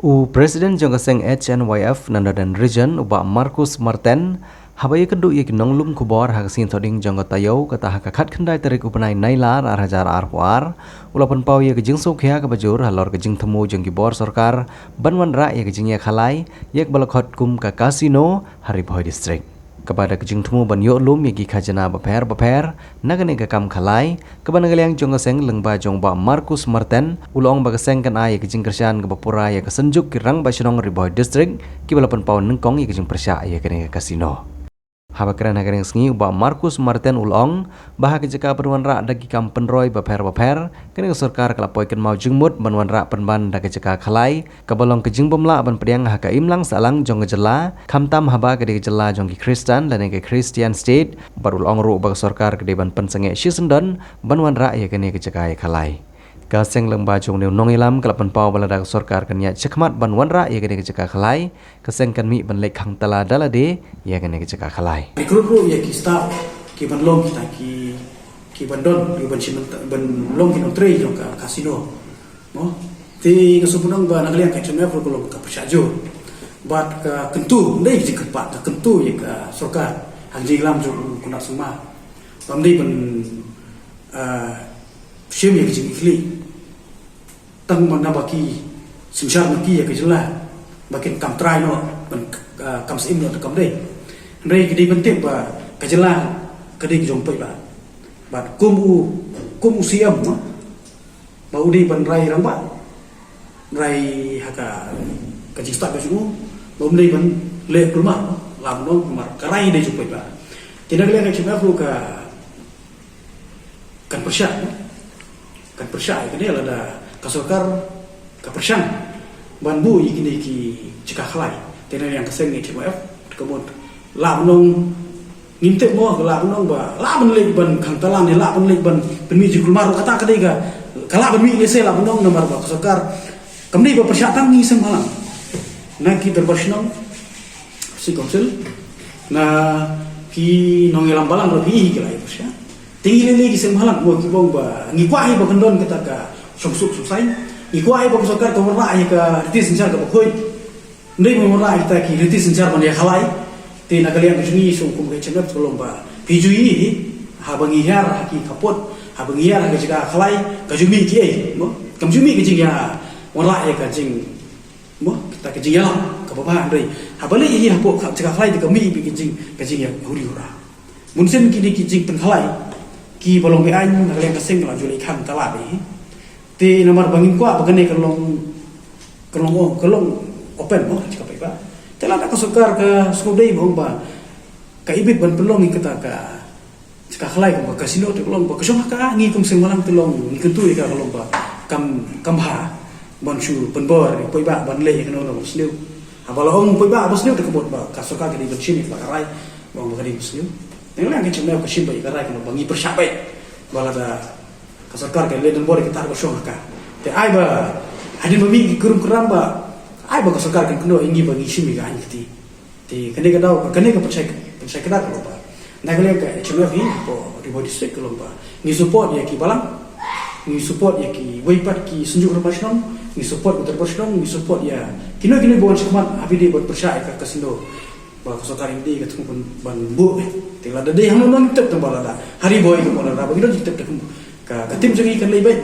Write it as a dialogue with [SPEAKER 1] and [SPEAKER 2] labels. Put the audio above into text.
[SPEAKER 1] Presiden Jonggaseng HNYF Nandadan Region uba Marcus Marten habai keduk ye kinong lum kubor hakasin thoding jongga tayo kata hakakat kendai tarik upanai nailar arhajar arhuar ulapan pau ye kejing sokya kabajur halor kejing temu jong gibor sorkar banwan ra ye kejing ye khalai yek balakot kum ka kasino Hariboy district kepada kejing temu ban yo lum ye gi khajana baper nagane ka kam khalai keban ngaliang Jonggaseng lengba jongba Marcus Marten ulong bagaseng kan ay kejing kersan ke bapura ye kesenjuk kirang basinong Hariboy district ki balapan pau nengkong ye kejing persya ye kene kasino Habakran hagaring sengi uba Marcus Marten ulong bahag jika penwan ra dagi kam penroy baper kene sorkar kelapoi ken mau jengmut banwan ra penban dagi jika khalai kabalong kejing bomla ban pediang haka imlang salang jong jela kamtam haba gede jela jong ki Kristen dan ke Christian state barul ong ru bag sorkar gede ban pensenge sisendon banwan ra ye kene jika khalai Gaseng lengba jong ne nong ilam kelapan pau balada sorkar kenya cekmat ban wanra ye kene keceka khalai keseng kan mi ban lek khang tala dalade ye kene keceka khalai
[SPEAKER 2] Ikru ye ki sta ki ban long kita ki ban don ki ban chimen ban long ki no tre jong ka kasino no ti nasupunang ba nagaliang ka cheme pro kolong ka psajo bat ka kentu ndai ki kepat kentu ye ka sorkar hanji lam jong kunak suma pamdei ban Shim ye kecil ikli, tang mana baki simsar maki ye kecil lah, bakin kam try no, kam sim no kam deh, rei kedi penting ba kecil lah, kedi jompai ba, bat kumu siam no, bau di ban rai ramba, rai haka kecil start kesumu, bau di ban leh rumah, lam no mar karai deh jompai ba, tidak lihat kecil aku kan persyak no. Kan persya ini ada kasokar kapersyang banbu ini ki cekah khalai tenan yang keseng ni CMF kebun la menong nginte mo la menong ba la ben lek ban khang talan ni la ben lek ban mi jikul maru kata kadai ga kala ben mi lese la menong nomor ba kasokar kamni ba persya tang ni semalam na ki berpersnong si konsul na ki nong elam balang lebih kala persya tinggi ni kisah malam buat kibong ba ngikuai ba kendon kita ka sungsuk susai ngikuai ba sokar ka warna ay ka riti senjar ka bakoy ndai mo warna kita ki riti senjar ban ya khalai ti nagalian kisni sungkum ka chenap tolong ba pijui habangi har haki kapot habangi har ka jika khalai ka jumi ki ai mo kam jumi ki jing ya warna ay ka jing mo kita ki jing ya ka baba ndai habali hi hapo ka jika khalai ka mi bi ki jing ya huri hura munsen ki ni ki jing pen khalai ki bolong be an nagalian kaseng la juli kham tala be ti nomor bangin kwa bagane kalong open mo ka pa tela ka sukar ka skudai bong ba ka ibit ban pelong ikata ka ka khalai ba kasino te kolong ba kasong ka ngi kum sing malang telong ni kentu ka kolong ba kam ha ban chu ban bor poi ba ban le ka no no sniu abalong poi ba bosniu te kebot ba ka sukar ka di chini ba rai bong ba ka di sniu Nenglah yang cuma aku simpai karai kalau bangi persiapan, balada kasarkar kalau leden boleh kita harus syurga. Tapi ayah hadin bami kurum ba, ayah kasarkar kan kena ingin bangi simpai kan gitu. Tapi kene kadau, kene percaya kita kalau ba. Nenglah yang cuma ini, po Hariboy district kalau ba. Ni support ya ki balang, ni support ya ki waipat ki senjuk rumahnya, ni support betul betul, ni support ya. Kini bawa cekuman, habis dia buat percaya ke kasino. Ba kasokar ini ketemu ban bu tela dade hamon tep tembala Hariboy ko na ba gino tep ka tim jangi kan lebay